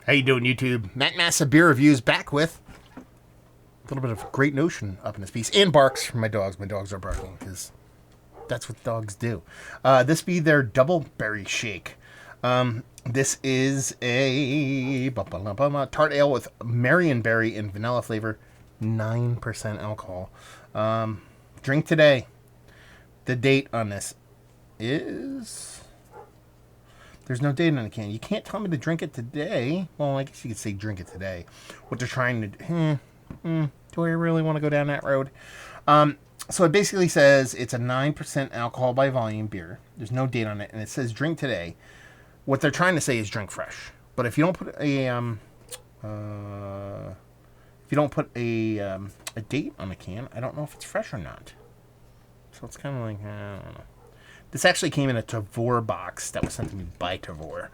How you doing, YouTube? Matt Massa Beer Reviews back with a little bit of Great Notion up in this piece. And barks from my dogs. My dogs are barking because that's what dogs do. This be their double berry shake. This is a tart ale with Marionberry and vanilla flavor. 9% alcohol. Drink today. The date on this is... There's no date on the can. You can't tell me to drink it today. Well, I guess you could say drink it today. What they're trying to do. Do I really want to go down that road? So it basically says it's a 9% alcohol by volume beer. There's no date on it. And it says drink today. What they're trying to say is drink fresh. But if you don't put a date on the can, I don't know if it's fresh or not. So it's kind of like, I don't know. This actually came in a Tavour box that was sent to me by Tavour.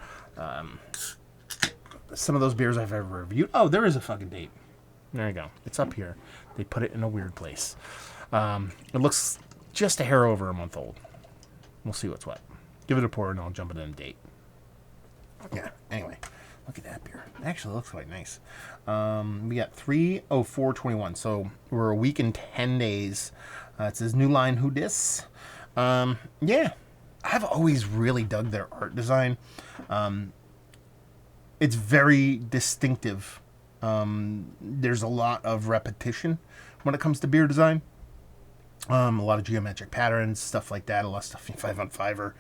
Some of those beers I've ever reviewed. Oh, there is a fucking date. There you go. It's up here. They put it in a weird place. It looks just a hair over a month old. We'll see what's what. Give it a pour and I'll jump it in a date. Yeah, anyway. Look at that beer. It actually looks quite nice. We got 3/04/21. So we're a week and 10 days. It says new line, who dis? Yeah, I've always really dug their art design. It's very distinctive. There's a lot of repetition when it comes to beer design. A lot of geometric patterns, stuff like that. A lot of stuff 5 on 5er.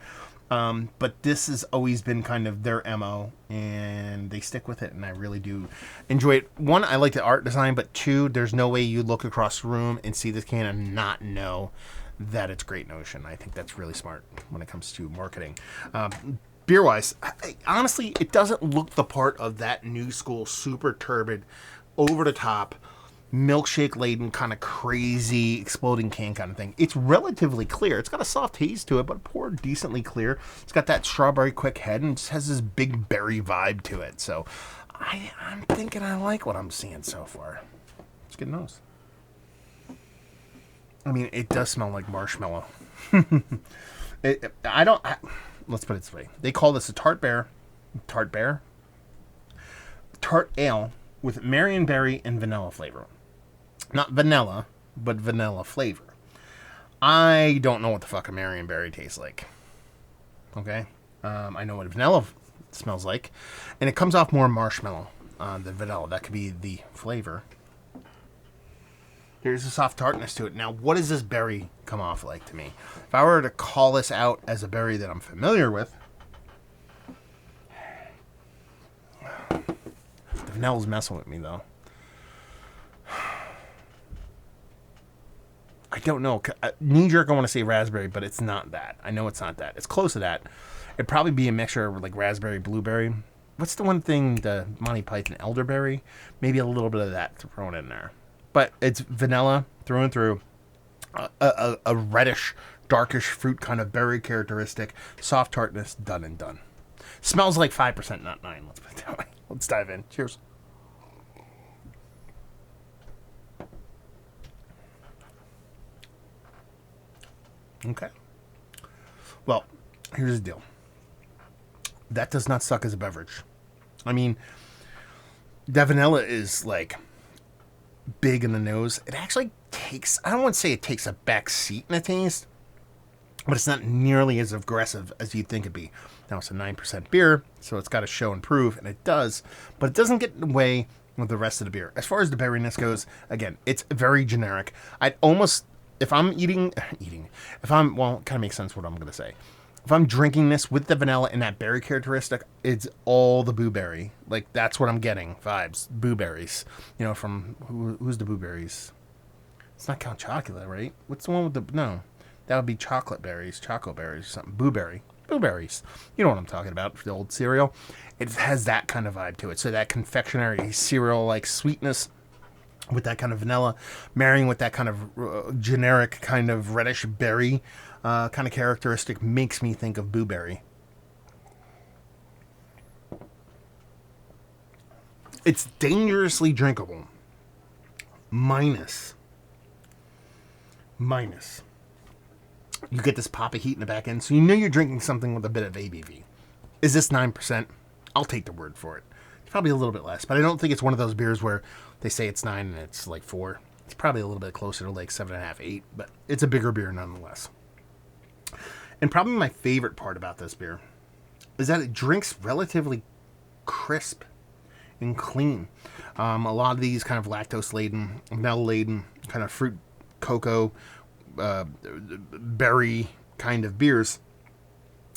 But this has always been kind of their MO, and they stick with it, and I really do enjoy it. One, I like the art design, but two, there's no way you look across the room and see this can and not know that it's Great Notion. I think that's really smart when it comes to marketing. Beer-wise, honestly, it doesn't look the part of that new school, super turbid, over-the-top, milkshake-laden, kind of crazy, exploding can kind of thing. It's relatively clear. It's got a soft haze to it, but poured decently clear. It's got that strawberry quick head, and it just has this big berry vibe to it. So I'm thinking I like what I'm seeing so far. Let's get a nose. I mean, it does smell like marshmallow. Let's put it this way. They call this a tart ale with Marionberry and vanilla flavor. Not vanilla, but vanilla flavor. I don't know what the fuck a Marionberry tastes like. Okay? I know what vanilla smells like. And it comes off more marshmallow than vanilla. That could be the flavor. There's a soft tartness to it. Now, what does this berry come off like to me? If I were to call this out as a berry that I'm familiar with, the vanilla's messing with me, though. I don't know. Knee-jerk, I want to say raspberry, but it's not that. I know it's not that. It's close to that. It'd probably be a mixture of like raspberry, blueberry. What's the one thing, the Monty Python elderberry? Maybe a little bit of that thrown in there. But it's vanilla through and through. A reddish, darkish fruit kind of berry characteristic. Soft tartness, done and done. Smells like 5%, not 9. Let's put it that way. Let's dive in. Cheers. Okay. Well, here's the deal. That does not suck as a beverage. I mean, that vanilla is like big in the nose. It actually takes, I don't want to say it takes a back seat in the taste, but it's not nearly as aggressive as you'd think it'd be. Now, it's a 9% beer, so it's got to show and prove, and it does, but it doesn't get in the way with the rest of the beer. As far as the berryness goes, again, it's very generic. I'd almost, if I'm well, it kind of makes sense what I'm going to say. If I'm drinking this with the vanilla and that berry characteristic, it's all the blueberry. Like, that's what I'm getting, vibes. Blueberries. You know, from, who's the blueberries? It's not Count Chocula, right? What's the one with the, no. That would be chocolate berries, choco berries, something. Blueberries. You know what I'm talking about, for the old cereal. It has that kind of vibe to it. So that confectionery cereal-like sweetness with that kind of vanilla, marrying with that kind of generic kind of reddish berry kind of characteristic makes me think of blueberry. It's dangerously drinkable. Minus. You get this pop of heat in the back end, so you know you're drinking something with a bit of ABV. Is this 9%? I'll take the word for it. Probably a little bit less, but I don't think it's one of those beers where they say it's 9 and it's like 4. It's probably a little bit closer to like 7.5, 8, but it's a bigger beer nonetheless. And probably my favorite part about this beer is that it drinks relatively crisp and clean. A lot of these kind of lactose-laden, vanilla-laden, kind of fruit, cocoa, berry kind of beers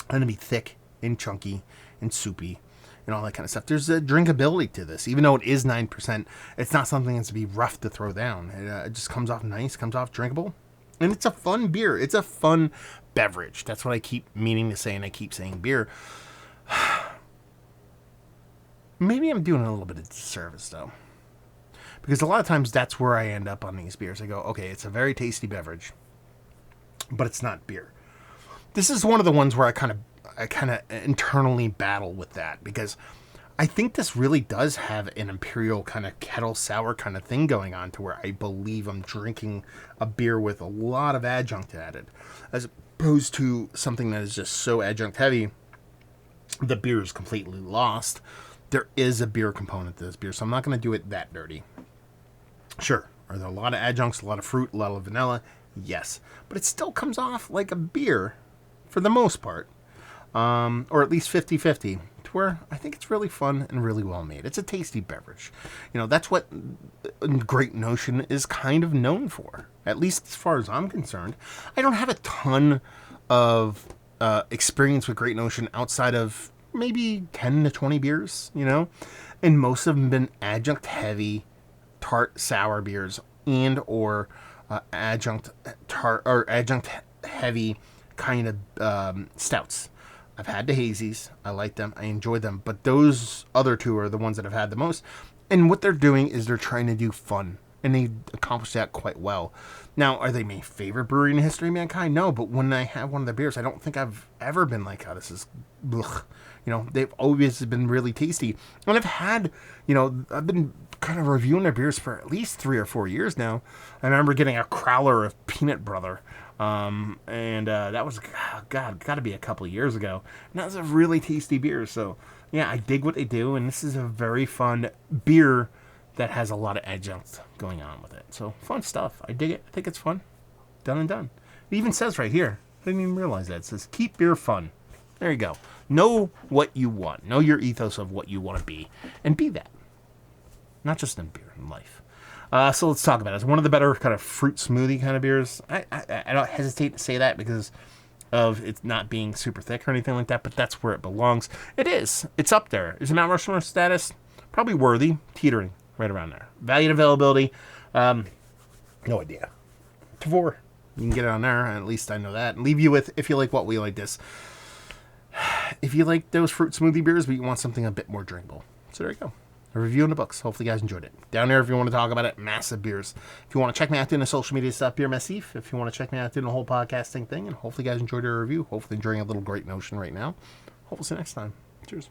are going to be thick and chunky and soupy and all that kind of stuff. There's a drinkability to this. Even though it is 9%, it's not something that's to be rough to throw down. It just comes off nice, comes off drinkable. And it's a fun beer. It's a fun beverage. That's what I keep meaning to say, and I keep saying beer. Maybe I'm doing a little bit of disservice, though. Because a lot of times that's where I end up on these beers. I go, okay, it's a very tasty beverage, but it's not beer. This is one of the ones where I kind of internally battle with that, because I think this really does have an imperial kind of kettle sour kind of thing going on, to where I believe I'm drinking a beer with a lot of adjunct added, as opposed to something that is just so adjunct heavy the beer is completely lost. There is a beer component to this beer, so I'm not going to do it that dirty. Sure, are there a lot of adjuncts, a lot of fruit, a lot of vanilla? Yes, but it still comes off like a beer for the most part, or at least 50-50, to where I think it's really fun and really well made. It's a tasty beverage. You know, that's what Great Notion is kind of known for, at least as far as I'm concerned. I don't have a ton of experience with Great Notion outside of maybe 10 to 20 beers, you know, and most of them have been adjunct heavy, tart sour beers, and or adjunct tart or adjunct heavy kind of stouts. I've had the hazies. I like them. I enjoy them. But those other two are the ones that I've had the most. And what they're doing is they're trying to do fun. And they accomplish that quite well. Now, are they my favorite brewery in the history of mankind? No. But when I have one of their beers, I don't think I've ever been like, oh, this is... Ugh. You know, they've always been really tasty. And I've had, you know, I've been kind of reviewing their beers for at least 3 or 4 years now. I remember getting a crowler of Peanut Brother. And that was, got to be a couple of years ago. And that was a really tasty beer. So, yeah, I dig what they do. And this is a very fun beer that has a lot of adjuncts going on with it. So, fun stuff. I dig it. I think it's fun. Done and done. It even says right here, I didn't even realize that. It says, keep beer fun. There you go. Know what you want. Know your ethos of what you want to be. And be that. Not just in beer, in life. So let's talk about it. It's one of the better kind of fruit smoothie kind of beers. I don't hesitate to say that because of it not being super thick or anything like that, but that's where it belongs. It is. It's up there. Is it Mount Rushmore status? Probably worthy. Teetering. Right around there. Value and availability. No idea. Tavor. You can get it on there. At least I know that. And leave you with, if you like what we like this. If you like those fruit smoothie beers, but you want something a bit more drinkable. So there you go. A review in the books. Hopefully you guys enjoyed it. Down there if you want to talk about it, massive beers. If you want to check me out doing the social media stuff, Beer Massif. If you want to check me out doing the whole podcasting thing, and hopefully you guys enjoyed our review. Hopefully enjoying a little Great Notion right now. Hopefully see you next time. Cheers.